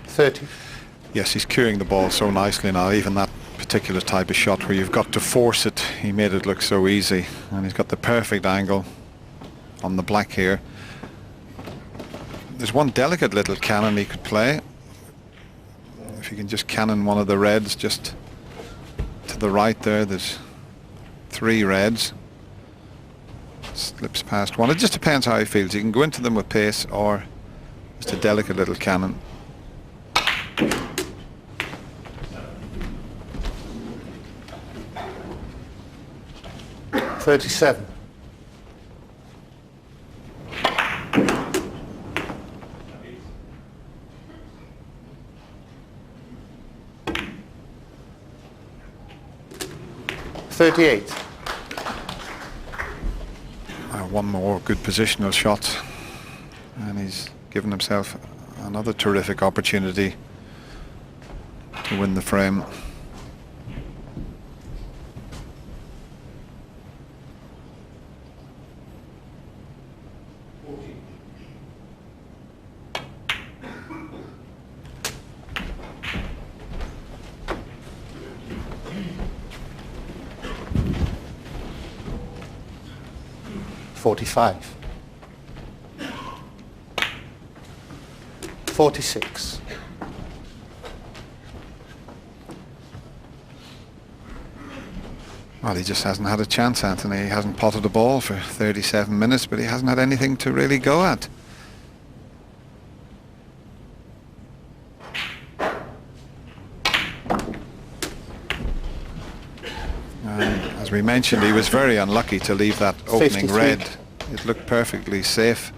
$30. Yes, he's curing the ball so nicely now. Even that particular type of shot where you've got to force it, he made it look so easy. And he's got the perfect angle on the black here. There's one delicate little cannon he could play. If you can just cannon one of the reds just to the right there, there's 3 reds. Slips past one. It just depends how he feels. You can go into them with pace or just a delicate little cannon. $37. $38. One more good positional shot, and he's given himself another terrific opportunity to win the frame. $45. $46. Well, he just hasn't had a chance, Anthony. He hasn't potted the ball for 37 minutes, but he hasn't had anything to really go at. And as we mentioned, he was very unlucky to leave that opening 53. red. It looked perfectly safe.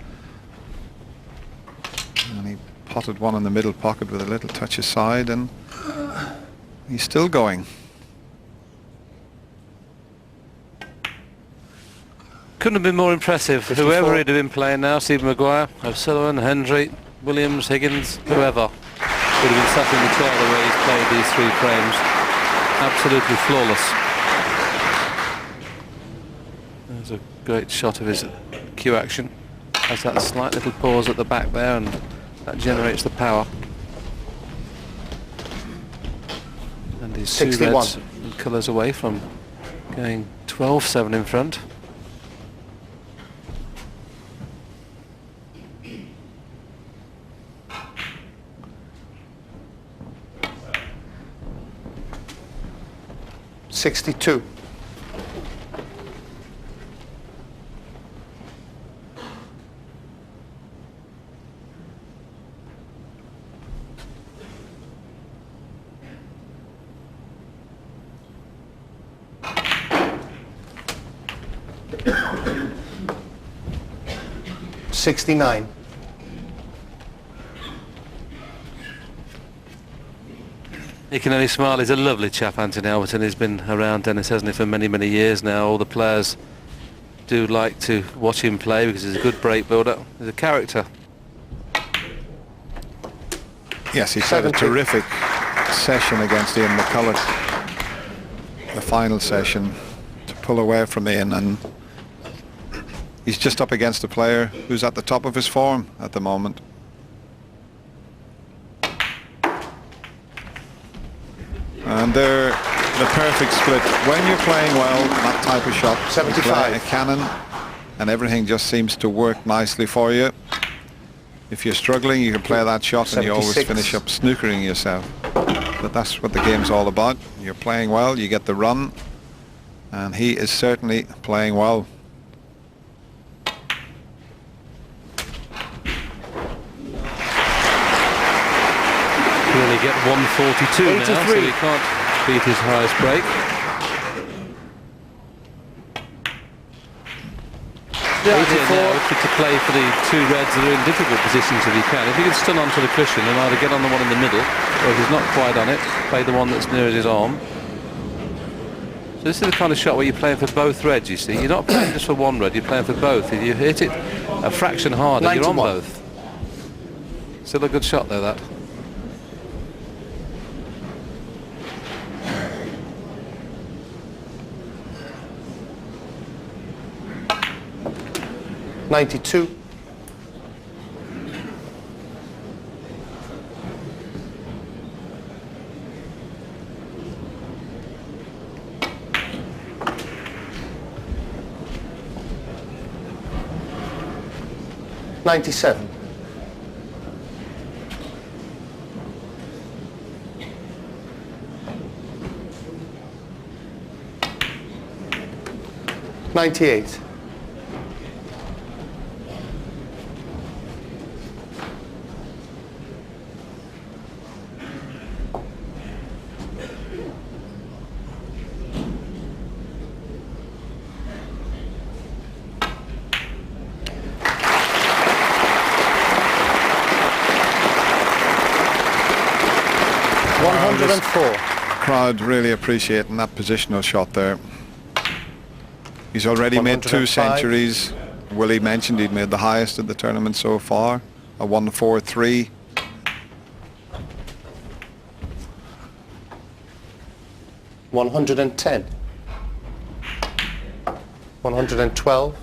And he potted one in the middle pocket with a little touch aside, and he's still going. Couldn't have been more impressive. 54. Whoever he'd have been playing now, Stephen Maguire, O'Sullivan, Hendry, Williams, Higgins, whoever, would have been sat in the chair the way he's played these 3 frames. Absolutely flawless. There's a great shot of his cue action. Has that slight little pause at the back there, and that generates the power. And his 2 61. reds and colours away from going 12-7 in front. $62. $69. He can only smile. He's a lovely chap, Anthony Alberton. He's been around Dennis, hasn't he, for many, many years now. All the players do like to watch him play because he's a good break builder. He's a character. Yes, he's had a 70. terrific session against Ian McCulloch. The final session to pull away from Ian, and he's just up against a player who's at the top of his form at the moment. And they're the perfect split. When you're playing well, that type of shot, you 75. play a cannon, and everything just seems to work nicely for you. If you're struggling, you can play that shot and you always 76. finish up snookering yourself. But that's what the game's all about. You're playing well, you get the run, and he is certainly playing well. get 142 now, so 83. he can't beat his highest break. The idea now is to play for the two reds that are in difficult positions if he can. If he can stun onto the cushion and either get on the one in the middle, or if he's not quite on it, play the one that's nearest his arm. So this is the kind of shot where you're playing for both reds, you see. You're not playing just for one red, you're playing for both. If you hit it a fraction harder, you're on 91. both. Still a good shot though, that. '92. '97. '98. Crowd really appreciating that positional shot there. He's already made 2 105. centuries. Willie mentioned he'd made the highest of the tournament so far, a 143. $110. 112.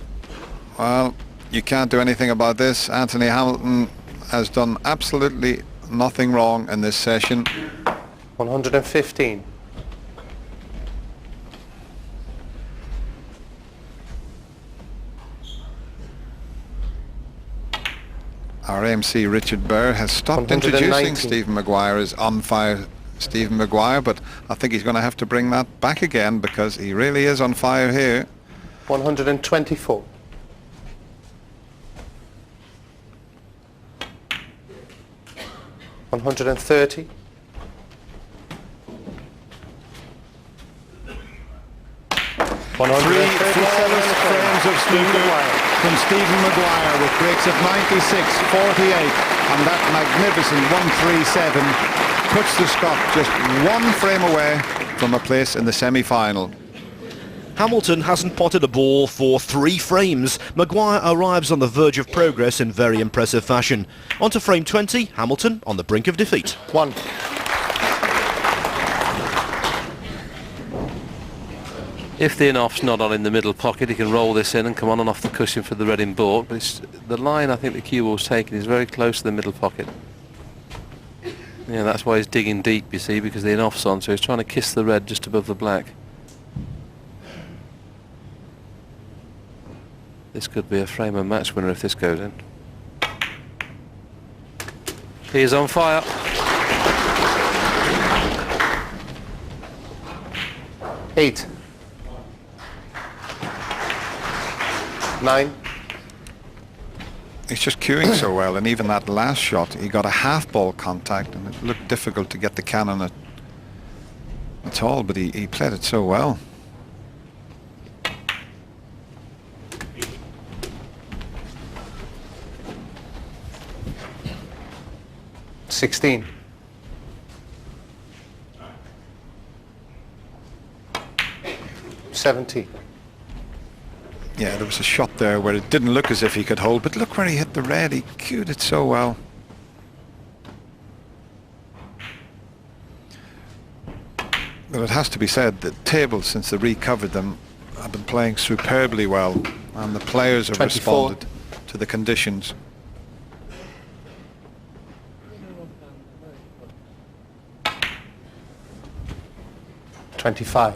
Well, you can't do anything about this. Anthony Hamilton has done absolutely nothing wrong in this session. 115. Our MC Richard Burr has stopped 119. introducing Stephen Maguire as on fire Stephen Maguire, but I think he's going to have to bring that back again because he really is on fire here. 124. $130. 3 flawless frames of snooker from Stephen Maguire with breaks of 96, 48, and that magnificent 137 puts the Scot just 1 frame away from a place in the semi-final. Hamilton hasn't potted a ball for 3 frames. Maguire arrives on the verge of progress in very impressive fashion. On to frame 20, Hamilton on the brink of defeat. 1. If the in-off's not on in the middle pocket, he can roll this in and come on and off the cushion for the red in baulk. But it's, the line I think the cue ball's taken is very close to the middle pocket. Yeah, that's why he's digging deep, you see, because the in-off's on, so he's trying to kiss the red just above the black. This could be a frame and match winner if this goes in. He is on fire. $8. 9. He's just cueing so well, and even that last shot, he got a half ball contact, and it looked difficult to get the cannon at all, but he played it so well. $16. 70. Yeah, there was a shot there where it didn't look as if he could hold, but look where he hit the red. He cued it so well. But it has to be said that tables, since they recovered them, have been playing superbly well, and the players have 24. responded to the conditions. $25.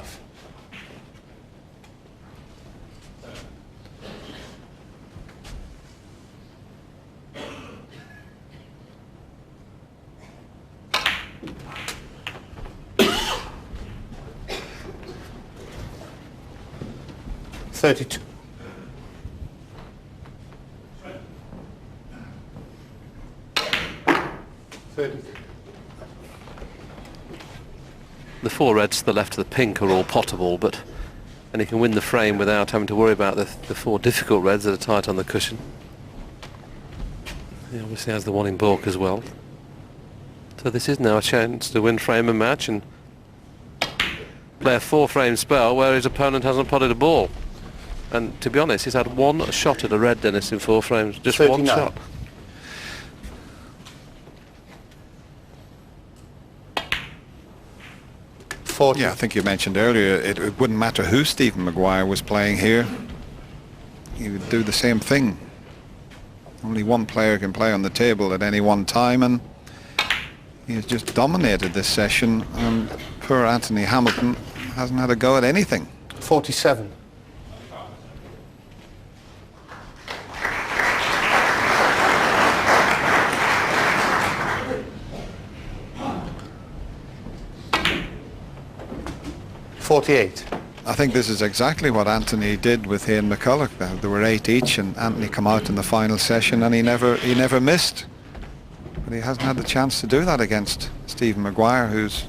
$32. 30. The 4 reds to the left of the pink are all potable, and he can win the frame without having to worry about the 4 difficult reds that are tight on the cushion. He obviously has the one in baulk as well. So this is now a chance to win frame and match and play a 4-frame spell where his opponent hasn't potted a ball. And to be honest, he's had one shot at a red, Dennis, in 4 frames. Just 39. one shot. Yeah, I think you mentioned earlier it wouldn't matter who Stephen Maguire was playing here. He would do the same thing. Only one player can play on the table at any one time, and he has just dominated this session, and poor Anthony Hamilton hasn't had a go at anything. 47. I think this is exactly what Anthony did with Ian McCulloch. There were 8 each, and Anthony come out in the final session, and he never missed. But he hasn't had the chance to do that against Stephen Maguire, who's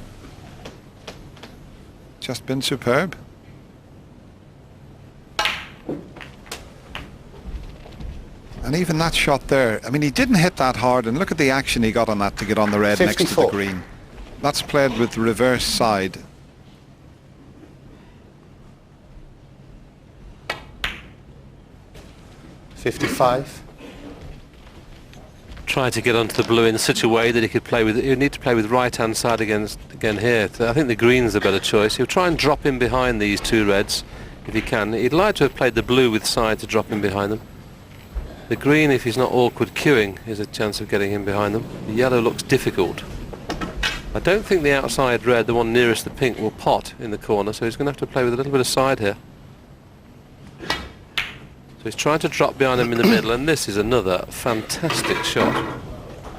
just been superb. And even that shot there, I mean, he didn't hit that hard, and look at the action he got on that to get on the red 54. next to the green. That's played with the reverse side. Try to get onto the blue in such a way that he could play with. He'd need to play with right-hand side again here. I think the green's the better choice. He'll try and drop in behind these 2 reds if he can. He'd like to have played the blue with side to drop in behind them. The green, if he's not awkward queuing, is a chance of getting in behind them. The yellow looks difficult. I don't think the outside red, the one nearest the pink, will pot in the corner, so he's going to have to play with a little bit of side here. So he's trying to drop behind him in the middle, and this is another fantastic shot.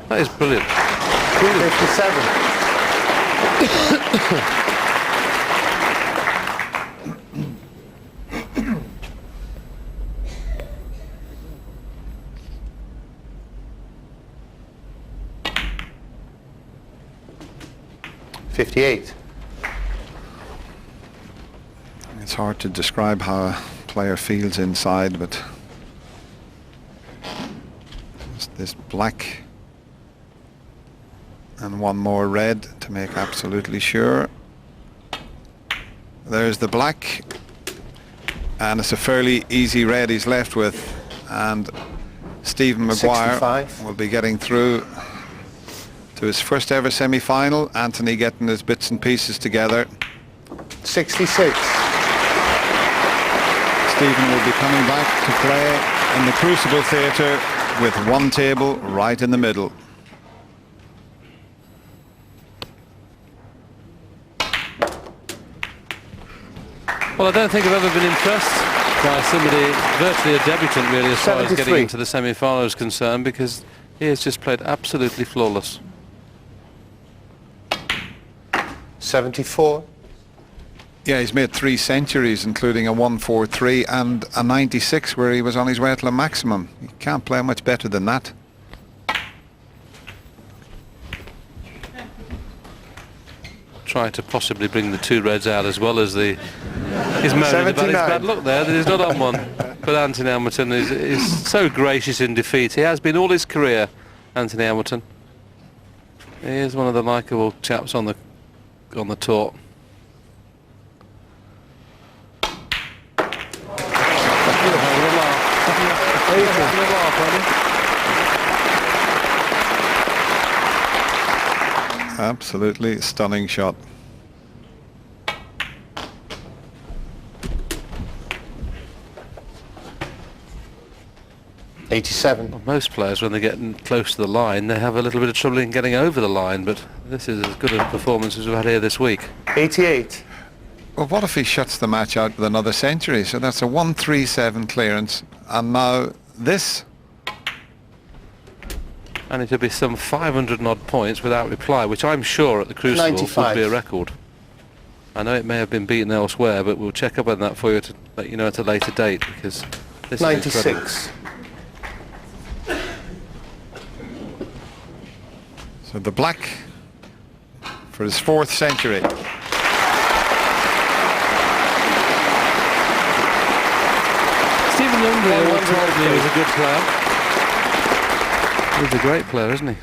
That is brilliant. 58. It's hard to describe how a player feels inside, but this black and one more red to make absolutely sure. There's the black, and it's a fairly easy red he's left with, and Stephen Maguire 65. will be getting through to his first ever semi-final. Anthony getting his bits and pieces together. 66. Stephen will be coming back to play in the Crucible Theatre with one table right in the middle. Well, I don't think I've ever been impressed by somebody, virtually a debutant really, as far as getting 73. into the semi-final is concerned, because he has just played absolutely flawless. 74. Yeah, he's made 3 centuries, including a 143 and a 96 where he was on his way to the maximum. You can't play much better than that. Try to possibly bring the 2 reds out as well as the... He's moaning about his bad luck there, that he's not on one. But Anthony Hamilton is so gracious in defeat. He has been all his career, Anthony Hamilton. He is one of the likeable chaps on the tour. Absolutely stunning shot. Well, most players, when they get close to the line, they have a little bit of trouble in getting over the line, but this is as good a performance as we've had here this week. 88. Well, what if he shuts the match out with another century? So that's a 137 clearance, and now this. And it would be some 500 and odd points without reply, which I'm sure at the Crucible 95. would be a record. I know it may have been beaten elsewhere, but we'll check up on that for you to let you know at a later date, because this is incredible. 96. So the black for his 4th century. Somebody all told me he was a good player. He's a great player, isn't he?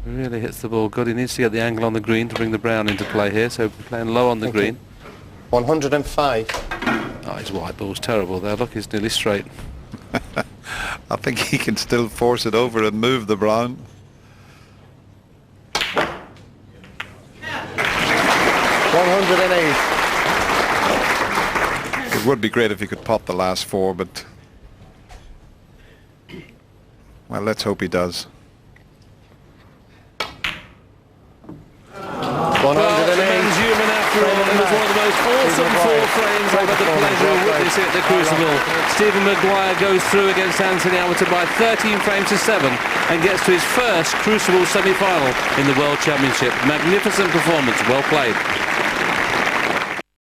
He really hits the ball good. He needs to get the angle on the green to bring the brown into play here, so playing low on the green. 105. Oh, his white ball's terrible there. Look, he's nearly straight. I think he can still force it over and move the brown. 108. It would be great if he could pot the last 4, but well, let's hope he does. 108. Human after all. It was one of the most awesome 4 frames I've had the pleasure of witnessing at the Crucible. Stephen Maguire goes through against Anthony Hamilton by 13 frames to 7 and gets to his first Crucible semi-final in the World Championship. Magnificent performance, well played.